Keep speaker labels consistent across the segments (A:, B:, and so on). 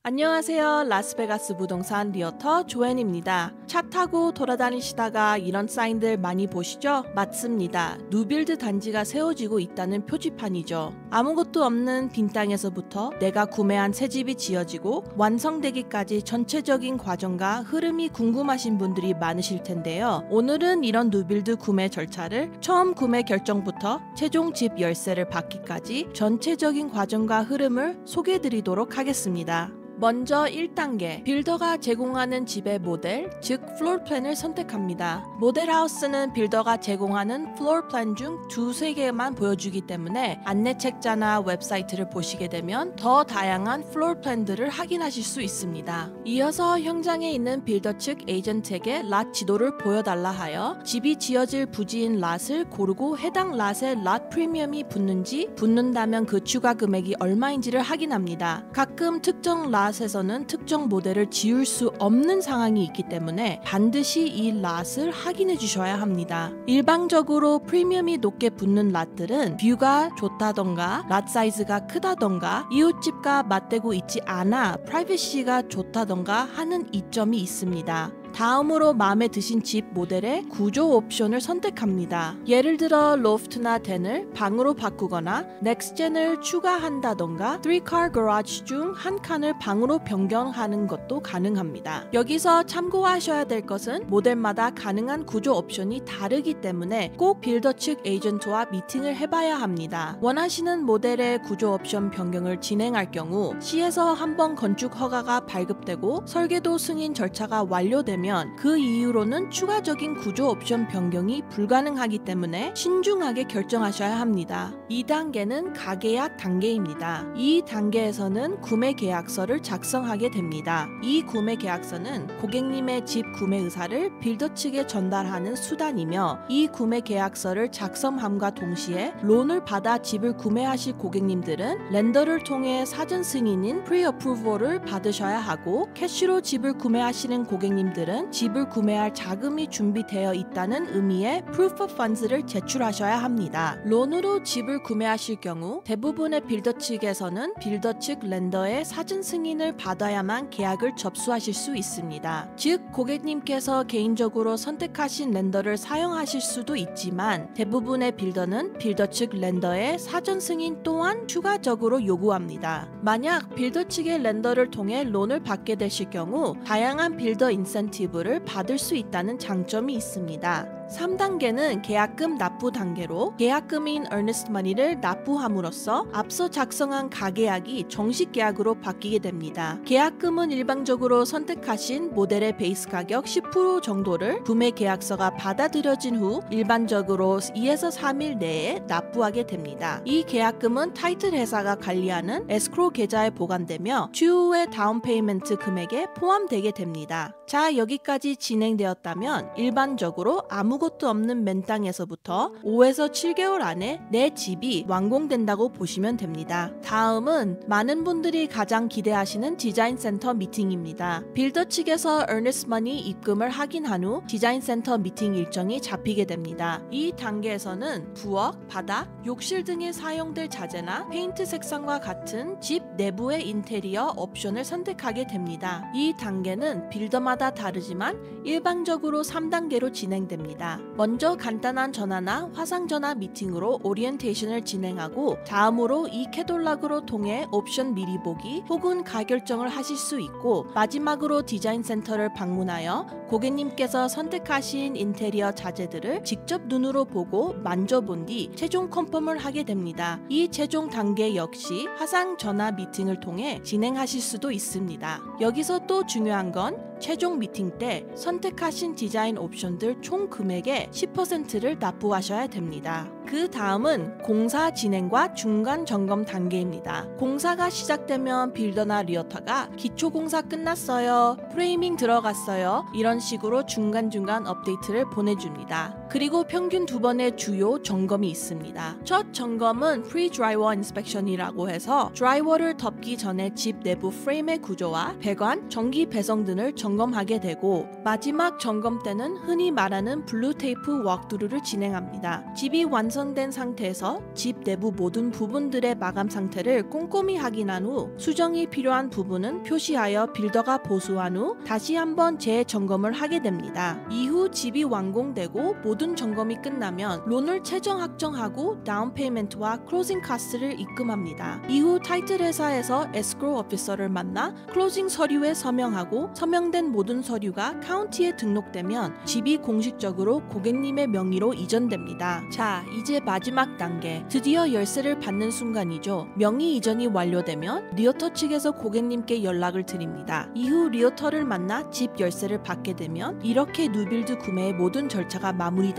A: 안녕하세요. 라스베가스 부동산 리어터 조앤입니다. 차 타고 돌아다니시다가 이런 사인들 많이 보시죠? 맞습니다. 뉴빌드 단지가 세워지고 있다는 표지판이죠. 아무것도 없는 빈 땅에서부터 내가 구매한 새 집이 지어지고 완성되기까지 전체적인 과정과 흐름이 궁금하신 분들이 많으실 텐데요. 오늘은 이런 뉴빌드 구매 절차를 처음 구매 결정부터 최종 집 열쇠를 받기까지 전체적인 과정과 흐름을 소개해드리도록 하겠습니다. 먼저 1단계, 빌더가 제공하는 집의 모델, 즉 플로어플랜을 선택합니다. 모델하우스는 빌더가 제공하는 플로어플랜 중 두세 개만 보여주기 때문에 안내책자나 웹사이트를 보시게 되면 더 다양한 플로어플랜들을 확인하실 수 있습니다. 이어서 현장에 있는 빌더 측 에이전트에게 랏 지도를 보여달라 하여 집이 지어질 부지인 랏을 고르고 해당 랏에 랏 프리미엄이 붙는지, 붙는다면 그 추가 금액이 얼마인지를 확인합니다. 가끔 특정 랏에서는 특정 모델을 지을 수 없는 상황이 있기 때문에 반드시 이 랏을 확인해 주셔야 합니다. 일반적으로 프리미엄이 높게 붙는 랏들은 뷰가 좋다던가 랏 사이즈가 크다던가 이웃집과 맞대고 있지 않아 프라이버시가 좋다던가 하는 이점이 있습니다. 다음으로 마음에 드신 집 모델의 구조 옵션을 선택합니다. 예를 들어 로프트나 덴을 방으로 바꾸거나 넥스젠을 추가한다던가 3car garage 중 한 칸을 방으로 변경하는 것도 가능합니다. 여기서 참고하셔야 될 것은 모델마다 가능한 구조 옵션이 다르기 때문에 꼭 빌더 측 에이전트와 미팅을 해봐야 합니다. 원하시는 모델의 구조 옵션 변경을 진행할 경우 시에서 한번 건축 허가가 발급되고 설계도 승인 절차가 완료되면 그 이후로는 추가적인 구조 옵션 변경이 불가능하기 때문에 신중하게 결정하셔야 합니다. 2단계는 가계약 단계입니다. 이 단계에서는 구매 계약서를 작성하게 됩니다. 이 구매 계약서는 고객님의 집 구매 의사를 빌더 측에 전달하는 수단이며 이 구매 계약서를 작성함과 동시에 론을 받아 집을 구매하실 고객님들은 렌더를 통해 사전 승인인 프리-어프로벌을 받으셔야 하고 캐시로 집을 구매하시는 고객님들은 집을 구매할 자금이 준비되어 있다는 의미의 Proof of Funds를 제출하셔야 합니다. 론으로 집을 구매하실 경우 대부분의 빌더 측에서는 빌더 측 렌더의 사전 승인을 받아야만 계약을 접수하실 수 있습니다. 즉 고객님께서 개인적으로 선택하신 렌더를 사용하실 수도 있지만 대부분의 빌더는 빌더 측 렌더의 사전 승인 또한 추가적으로 요구합니다. 만약 빌더 측의 렌더를 통해 론을 받게 되실 경우 다양한 빌더 인센티브를 받을 수 있다는 장점이 있습니다. 3단계는 계약금 납부 단계로 계약금인 earnest money를 납부함으로써 앞서 작성한 가계약이 정식 계약으로 바뀌게 됩니다. 계약금은 일반적으로 선택하신 모델의 베이스 가격 10% 정도를 구매 계약서가 받아들여진 후 일반적으로 2에서 3일 내에 납부하게 됩니다. 이 계약금은 타이틀 회사가 관리하는 에스크로 계좌에 보관되며 추후의 다운 페이먼트 금액에 포함되게 됩니다. 자, 여기까지 진행되었다면 일반적으로 아무것도 없는 맨 땅에서부터 5에서 7개월 안에 내 집이 완공된다고 보시면 됩니다. 다음은 많은 분들이 가장 기대하시는 디자인 센터 미팅입니다. 빌더 측에서 earnest money 입금을 확인한 후 디자인 센터 미팅 일정이 잡히게 됩니다. 이 단계에서는 부엌, 바닥, 욕실 등에 사용될 자재나 페인트 색상과 같은 집 내부의 인테리어 옵션을 선택하게 됩니다. 이 단계는 빌더마다 다르지만 일반적으로 3단계로 진행됩니다. 먼저 간단한 전화나 화상 전화 미팅으로 오리엔테이션을 진행하고 다음으로 이 캐톨락으로 통해 옵션 미리 보기 혹은 가결정을 하실 수 있고 마지막으로 디자인 센터를 방문하여 고객님께서 선택하신 인테리어 자재들을 직접 눈으로 보고 만져본 뒤 최종 컨펌을 하게 됩니다. 이 최종 단계 역시 화상 전화 미팅을 통해 진행하실 수도 있습니다. 여기서 또 중요한 건 최종 미팅 때 선택하신 디자인 옵션들 총 금액의 10%를 납부하셔야 됩니다. 그 다음은 공사 진행과 중간 점검 단계입니다. 공사가 시작되면 빌더나 리어터가 기초 공사 끝났어요, 프레이밍 들어갔어요, 이런 식으로 중간중간 업데이트를 보내줍니다. 그리고 평균 2번의 주요 점검이 있습니다. 첫 점검은 Pre-Drywall Inspection이라고 해서 드라이워를 덮기 전에 집 내부 프레임의 구조와 배관, 전기 배선 등을 점검하게 되고 마지막 점검 때는 흔히 말하는 블루 테이프 워크드루를 진행합니다. 집이 완성된 상태에서 집 내부 모든 부분들의 마감 상태를 꼼꼼히 확인한 후 수정이 필요한 부분은 표시하여 빌더가 보수한 후 다시 한번 재점검을 하게 됩니다. 이후 집이 완공되고 모든 점검이 끝나면 론을 최종 확정하고 다운 페이먼트와 클로징 카스를 입금합니다. 이후 타이틀 회사에서 에스크로우 오피서를 만나 클로징 서류에 서명하고 서명된 모든 서류가 카운티에 등록되면 집이 공식적으로 고객님의 명의로 이전됩니다. 자, 이제 마지막 단계, 드디어 열쇠를 받는 순간이죠. 명의 이전이 완료되면 리어터 측에서 고객님께 연락을 드립니다. 이후 리어터를 만나 집 열쇠를 받게 되면 이렇게 뉴빌드 구매의 모든 절차가 마무리됩니다.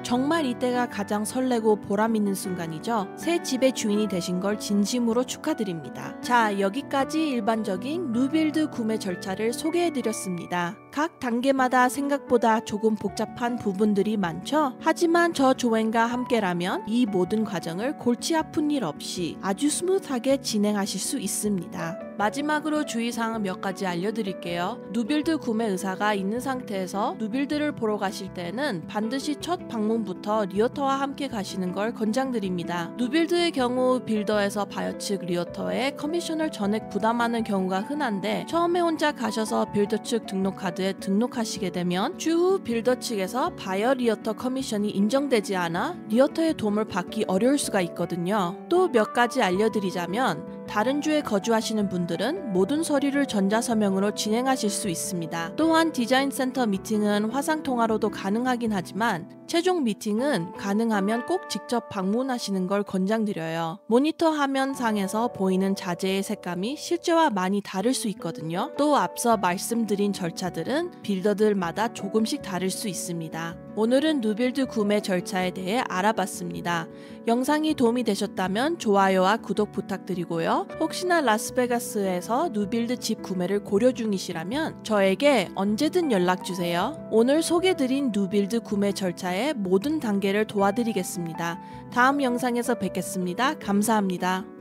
A: 정말 이때가 가장 설레고 보람 있는 순간이죠. 새 집의 주인이 되신 걸 진심으로 축하드립니다. 자, 여기까지 일반적인 뉴빌드 구매 절차를 소개해드렸습니다. 각 단계마다 생각보다 조금 복잡한 부분들이 많죠? 하지만 저 조앤과 함께라면 이 모든 과정을 골치 아픈 일 없이 아주 스무스하게 진행하실 수 있습니다. 마지막으로 주의사항 몇 가지 알려드릴게요. 뉴빌드 구매 의사가 있는 상태에서 뉴빌드를 보러 가실 때는 반드시 첫 방문부터 리어터와 함께 가시는 걸 권장드립니다. 뉴빌드의 경우 빌더에서 바이어 측 리어터에 커미션을 전액 부담하는 경우가 흔한데 처음에 혼자 가셔서 빌더 측 등록카드에 등록하시게 되면 추후 빌더 측에서 바이어 리어터 커미션이 인정되지 않아 리어터의 도움을 받기 어려울 수가 있거든요. 또 몇 가지 알려드리자면 다른 주에 거주하시는 분들은 모든 서류를 전자서명으로 진행하실 수 있습니다. 또한 디자인 센터 미팅은 화상통화로도 가능하긴 하지만 최종 미팅은 가능하면 꼭 직접 방문하시는 걸 권장드려요. 모니터 화면상에서 보이는 자재의 색감이 실제와 많이 다를 수 있거든요. 또 앞서 말씀드린 절차들은 빌더들마다 조금씩 다를 수 있습니다. 오늘은 뉴빌드 구매 절차에 대해 알아봤습니다. 영상이 도움이 되셨다면 좋아요와 구독 부탁드리고요. 혹시나 라스베가스에서 뉴빌드 집 구매를 고려 중이시라면 저에게 언제든 연락주세요. 오늘 소개드린 뉴빌드 구매 절차의 모든 단계를 도와드리겠습니다. 다음 영상에서 뵙겠습니다. 감사합니다.